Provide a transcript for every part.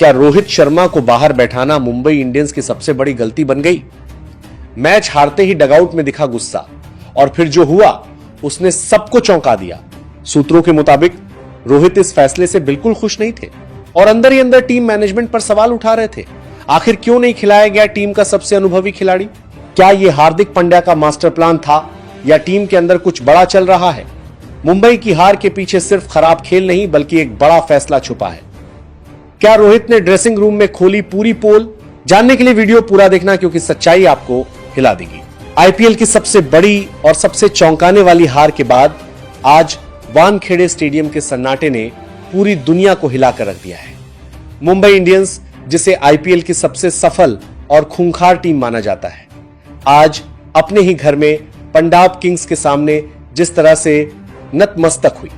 क्या रोहित शर्मा को बाहर बैठाना मुंबई इंडियंस की सबसे बड़ी गलती बन गई? मैच हारते ही डगआउट में दिखा गुस्सा और फिर जो हुआ उसने सबको चौंका दिया। सूत्रों के मुताबिक रोहित इस फैसले से बिल्कुल खुश नहीं थे और अंदर ही अंदर टीम मैनेजमेंट पर सवाल उठा रहे थे। आखिर क्यों नहीं खिलाया गया टीम का सबसे अनुभवी खिलाड़ी? क्या यह हार्दिक पांड्या का मास्टर प्लान था या टीम के अंदर कुछ बड़ा चल रहा है? मुंबई की हार के पीछे सिर्फ खराब खेल नहीं बल्कि एक बड़ा फैसला छुपा है। क्या रोहित ने ड्रेसिंग रूम में खोली पूरी पोल? जानने के लिए वीडियो पूरा देखना, क्योंकि सच्चाई आपको हिला देगी। आईपीएल की सबसे बड़ी और सबसे चौंकाने वाली हार के बाद आज वानखेड़े स्टेडियम के सन्नाटे ने पूरी दुनिया को हिलाकर रख दिया है। मुंबई इंडियंस, जिसे आईपीएल की सबसे सफल और खूंखार टीम माना जाता है, आज अपने ही घर में पंजाब किंग्स के सामने जिस तरह से नतमस्तक हुई,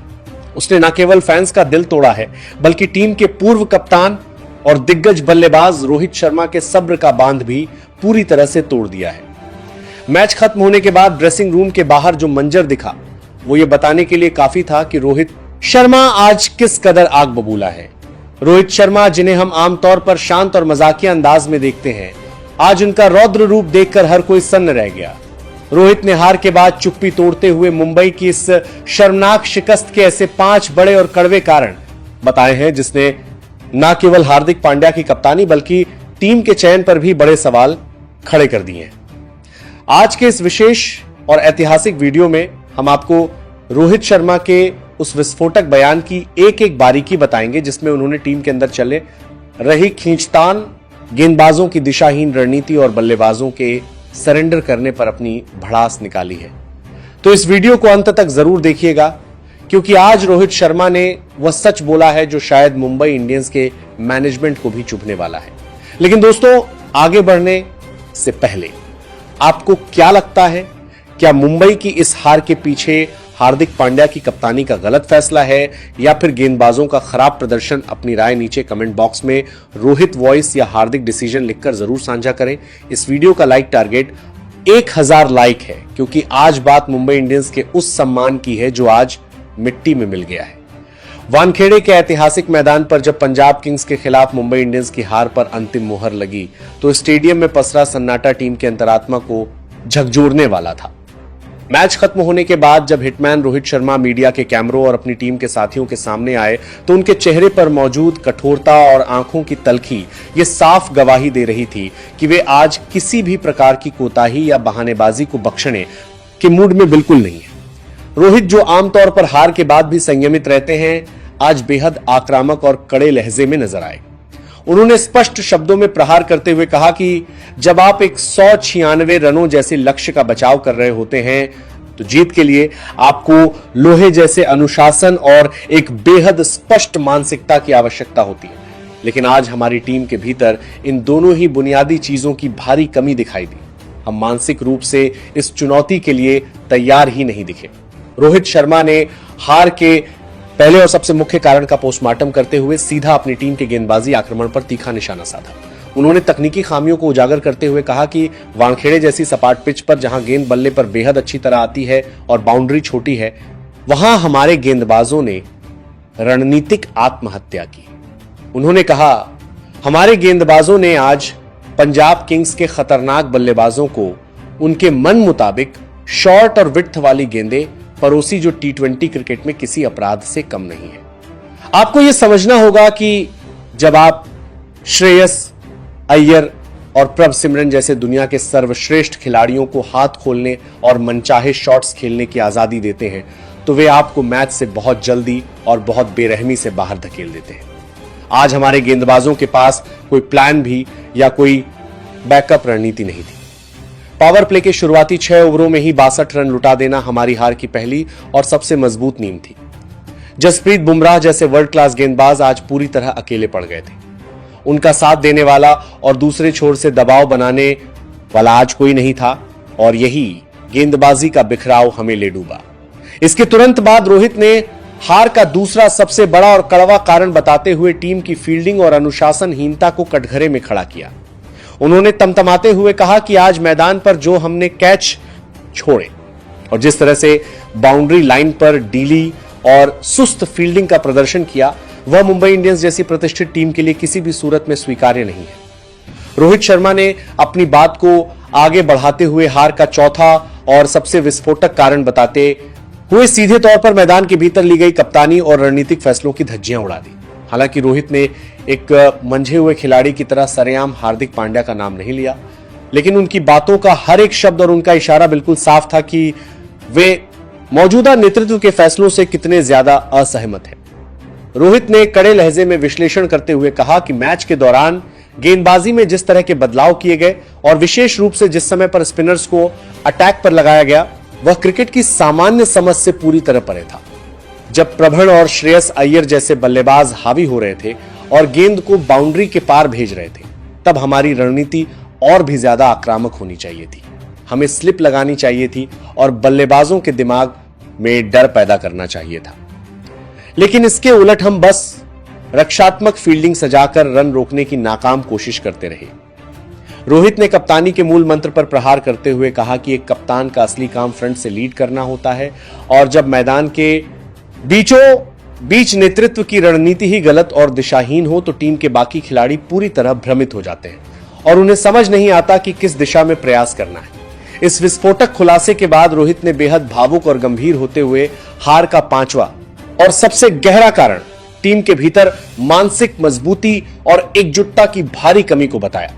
उसने न केवल फैंस का दिल तोड़ा है बल्कि टीम के पूर्व कप्तान और दिग्गज बल्लेबाज रोहित शर्मा के सब्र का बांध भी पूरी तरह से तोड़ दिया है। मैच खत्म होने के बाद ड्रेसिंग रूम के बाहर जो मंजर दिखा वो ये बताने के लिए काफी था कि रोहित शर्मा आज किस कदर आग बबूला है। रोहित शर्मा, जिन्हें हम आमतौर पर शांत और मजाकिया अंदाज में देखते हैं, आज उनका रौद्र रूप देखकर हर कोई सन्न रह गया। रोहित ने हार के बाद चुप्पी तोड़ते हुए मुंबई की इस शर्मनाक शिकस्त के ऐसे 5 बड़े और कड़वे कारण बताए हैं जिसने न केवल हार्दिक पांड्या की कप्तानी बल्कि टीम के चयन पर भी बड़े सवाल खड़े कर दिए हैं। आज के इस विशेष और ऐतिहासिक वीडियो में हम आपको रोहित शर्मा के उस विस्फोटक बयान की एक एक बारीकी बताएंगे जिसमें उन्होंने टीम के अंदर चले रही खींचतान, गेंदबाजों की दिशाहीन रणनीति और बल्लेबाजों के सरेंडर करने पर अपनी भड़ास निकाली है। तो इस वीडियो को अंत तक जरूर देखिएगा, क्योंकि आज रोहित शर्मा ने वह सच बोला है जो शायद मुंबई इंडियंस के मैनेजमेंट को भी चुभने वाला है। लेकिन दोस्तों, आगे बढ़ने से पहले आपको क्या लगता है? क्या मुंबई की इस हार के पीछे हार्दिक पांड्या की कप्तानी का गलत फैसला है या फिर गेंदबाजों का खराब प्रदर्शन? अपनी राय नीचे कमेंट बॉक्स में रोहित वॉइस या हार्दिक डिसीजन लिखकर जरूर साझा करें। इस वीडियो का लाइक टारगेट 1000 लाइक है, क्योंकि आज बात मुंबई इंडियंस के उस सम्मान की है जो आज मिट्टी में मिल गया है। वानखेड़े के ऐतिहासिक मैदान पर जब पंजाब किंग्स के खिलाफ मुंबई इंडियंस की हार पर अंतिम मुहर लगी तो स्टेडियम में पसरा सन्नाटा टीम के अंतरात्मा को झकझोरने वाला था। मैच खत्म होने के बाद जब हिटमैन रोहित शर्मा मीडिया के कैमरों और अपनी टीम के साथियों के सामने आए तो उनके चेहरे पर मौजूद कठोरता और आंखों की तलखी ये साफ गवाही दे रही थी कि वे आज किसी भी प्रकार की कोताही या बहानेबाजी को बख्शने के मूड में बिल्कुल नहीं है। रोहित, जो आमतौर पर हार के बाद भी संयमित रहते हैं, आज बेहद आक्रामक और कड़े लहजे में नजर आए। उन्होंने स्पष्ट शब्दों में प्रहार करते हुए कहा कि जब आप 196 रनों जैसे लक्ष्य का बचाव कर रहे होते हैं तो जीत के लिए आपको लोहे जैसे अनुशासन और एक बेहद स्पष्ट मानसिकता की आवश्यकता होती है। लेकिन आज हमारी टीम के भीतर इन दोनों ही बुनियादी चीजों की भारी कमी दिखाई दी। हम मानसिक रूप से इस चुनौती के लिए तैयार ही नहीं दिखे। रोहित शर्मा ने हार के पहले और सबसे मुख्य कारण का पोस्टमार्टम करते हुए सीधा अपनी टीम के गेंदबाजी आक्रमण पर तीखा निशाना साधा। उन्होंने तकनीकी खामियों को उजागर करते हुए कहा कि वानखेड़े जैसी सपाट पिच पर जहां गेंद बल्ले पर बेहद अच्छी तरह आती है और बाउंड्री छोटी है, वहां हमारे गेंदबाजों ने रणनीतिक आत्महत्या की। उन्होंने कहा, हमारे गेंदबाजों ने आज पंजाब किंग्स के खतरनाक बल्लेबाजों को उनके मन मुताबिक शॉर्ट और विड्थ वाली गेंदें परोसी जो T20 क्रिकेट में किसी अपराध से कम नहीं है। आपको यह समझना होगा कि जब आप श्रेयस अय्यर और प्रभ सिमरन जैसे दुनिया के सर्वश्रेष्ठ खिलाड़ियों को हाथ खोलने और मनचाहे शॉट्स खेलने की आजादी देते हैं तो वे आपको मैच से बहुत जल्दी और बहुत बेरहमी से बाहर धकेल देते हैं। आज हमारे गेंदबाजों के पास कोई प्लान भी या कोई बैकअप रणनीति नहीं थी। पावर प्ले के शुरुआती 6 ओवरों में ही 62 रन लुटा देना हमारी हार की पहली और सबसे मजबूत नींव थी। जसप्रीत बुमराह जैसे वर्ल्ड क्लास गेंदबाज आज पूरी तरह अकेले पड़ गए थे। उनका साथ देने वाला और दूसरे छोर से दबाव बनाने वाला आज कोई नहीं था और यही गेंदबाजी का बिखराव हमें ले डूबा। इसके तुरंत बाद रोहित ने हार का दूसरा सबसे बड़ा और कड़वा कारण बताते हुए टीम की फील्डिंग और अनुशासनहीनता को कटघरे में खड़ा किया। उन्होंने तमतमाते हुए कहा कि आज मैदान पर जो हमने कैच छोड़े और जिस तरह से बाउंड्री लाइन पर डीली और सुस्त फील्डिंग का प्रदर्शन किया, वह मुंबई इंडियंस जैसी प्रतिष्ठित टीम के लिए किसी भी सूरत में स्वीकार्य नहीं है। रोहित शर्मा ने अपनी बात को आगे बढ़ाते हुए हार का चौथा और सबसे विस्फोटक कारण बताते हुए सीधे तौर पर मैदान के भीतर ली गई कप्तानी और रणनीतिक फैसलों की धज्जियां उड़ा दी। हालांकि रोहित ने एक मंझे हुए खिलाड़ी की तरह सरेआम हार्दिक पांड्या का नाम नहीं लिया, लेकिन उनकी बातों का हर एक शब्द और उनका इशारा बिल्कुल साफ था कि वे मौजूदा नेतृत्व के फैसलों से कितने ज्यादा असहमत हैं। रोहित ने कड़े लहजे में विश्लेषण करते हुए कहा कि मैच के दौरान गेंदबाजी में जिस तरह के बदलाव किए गए और विशेष रूप से जिस समय पर स्पिनर्स को अटैक पर लगाया गया, वह क्रिकेट की सामान्य समझ से पूरी तरह परे था। जब प्रभण और श्रेयस अय्यर जैसे बल्लेबाज हावी हो रहे थे और गेंद को बाउंड्री के पार भेज रहे थे, तब हमारी रणनीति और भी ज्यादा आक्रामक होनी चाहिए थी। हमें स्लिप लगानी चाहिए थी और बल्लेबाजों के दिमाग में डर पैदा करना चाहिए था। लेकिन इसके उलट हम बस रक्षात्मक फील्डिंग सजाकर रन रोकने की नाकाम कोशिश करते रहे। रोहित ने कप्तानी के मूल मंत्र पर प्रहार करते हुए कहा कि एक कप्तान का असली काम फ्रंट से लीड करना होता है और जब मैदान के बीचों बीच नेतृत्व की रणनीति ही गलत और दिशाहीन हो तो टीम के बाकी खिलाड़ी पूरी तरह भ्रमित हो जाते हैं और उन्हें समझ नहीं आता कि किस दिशा में प्रयास करना है। इस विस्फोटक खुलासे के बाद रोहित ने बेहद भावुक और गंभीर होते हुए हार का पांचवा और सबसे गहरा कारण टीम के भीतर मानसिक मजबूती और एकजुटता की भारी कमी को बताया।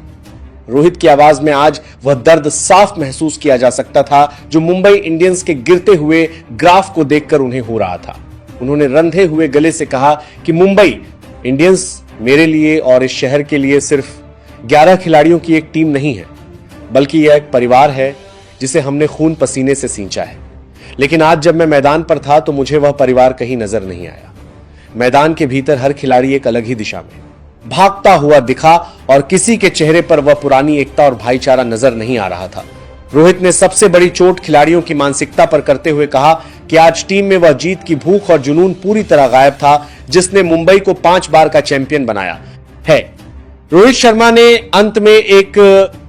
रोहित की आवाज में आज वह दर्द साफ महसूस किया जा सकता था जो मुंबई इंडियंस के गिरते हुए ग्राफ को देखकर उन्हें हो रहा था। उन्होंने रंधे हुए गले से कहा कि मुंबई इंडियंस मेरे लिए और इस शहर के लिए सिर्फ 11 खिलाड़ियों की एक टीम नहीं है, बल्कि यह एक परिवार है जिसे हमने खून पसीने से सींचा है। लेकिन आज जब मैं मैदान पर था तो मुझे वह परिवार कहीं नजर नहीं आया। मैदान के भीतर हर खिलाड़ी एक अलग ही दिशा में भागता हुआ दिखा और किसी के चेहरे पर वह पुरानी एकता और भाईचारा नजर नहीं आ रहा था। रोहित ने सबसे बड़ी चोट खिलाड़ियों की मानसिकता पर करते हुए कहा कि आज टीम में वह जीत की भूख और जुनून पूरी तरह गायब था जिसने मुंबई को 5 बार का चैंपियन बनाया है। रोहित शर्मा ने अंत में एक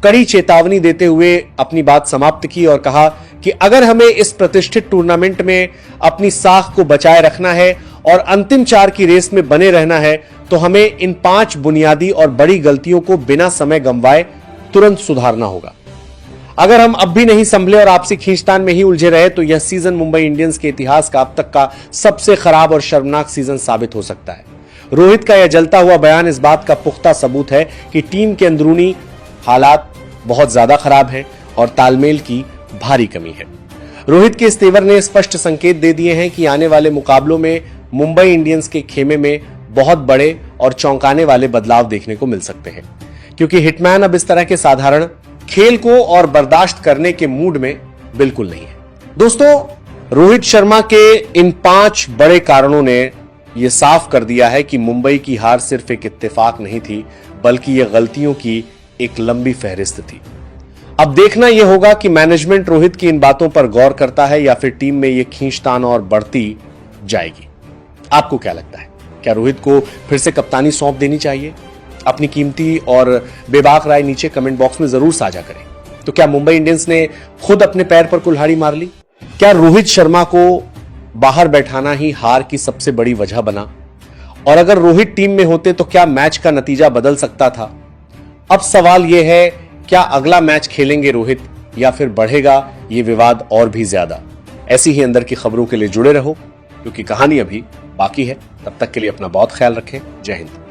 कड़ी चेतावनी देते हुए अपनी बात समाप्त की और कहा कि अगर हमें इस प्रतिष्ठित टूर्नामेंट में अपनी साख को बचाए रखना है और अंतिम 4 की रेस में बने रहना है तो हमें इन 5 बुनियादी और बड़ी गलतियों को बिना समय गंवाए तुरंत सुधारना होगा। अगर हम अब भी नहीं संभले और आपसी खींचतान में ही उलझे रहे तो यह सीजन मुंबई इंडियंस के इतिहास का अब तक का सबसे खराब और शर्मनाक सीजन साबित हो सकता है। रोहित का यह जलता हुआ बयान इस बात का पुख्ता सबूत है कि टीम के अंदरूनी हालात बहुत ज्यादा खराब हैं और तालमेल की भारी कमी है। रोहित के इस तेवर ने स्पष्ट संकेत दे दिए हैं कि आने वाले मुकाबलों में मुंबई इंडियंस के खेमे में बहुत बड़े और चौंकाने वाले बदलाव देखने को मिल सकते हैं, क्योंकि हिटमैन अब इस तरह के साधारण खेल को और बर्दाश्त करने के मूड में बिल्कुल नहीं है। दोस्तों, रोहित शर्मा के इन 5 बड़े कारणों ने यह साफ कर दिया है कि मुंबई की हार सिर्फ एक इत्तेफाक नहीं थी, बल्कि यह गलतियों की एक लंबी फहरिस्त थी। अब देखना यह होगा कि मैनेजमेंट रोहित की इन बातों पर गौर करता है या फिर टीम में यह खींचतान और बढ़ती जाएगी। आपको क्या लगता है? क्या रोहित को फिर से कप्तानी सौंप देनी चाहिए? अपनी कीमती और बेबाक राय नीचे कमेंट बॉक्स में जरूर साझा करें। तो क्या मुंबई इंडियंस ने खुद अपने पैर पर कुल्हाड़ी मार ली? क्या रोहित शर्मा को बाहर बैठाना ही हार की सबसे बड़ी वजह बना? और अगर रोहित टीम में होते तो क्या मैच का नतीजा बदल सकता था? अब सवाल यह है, क्या अगला मैच खेलेंगे रोहित या फिर बढ़ेगा यह विवाद और भी ज्यादा? ऐसी ही अंदर की खबरों के लिए जुड़े रहो, क्योंकि कहानी अभी बाकी है। तब तक के लिए अपना बहुत ख्याल रखें। जय हिंद।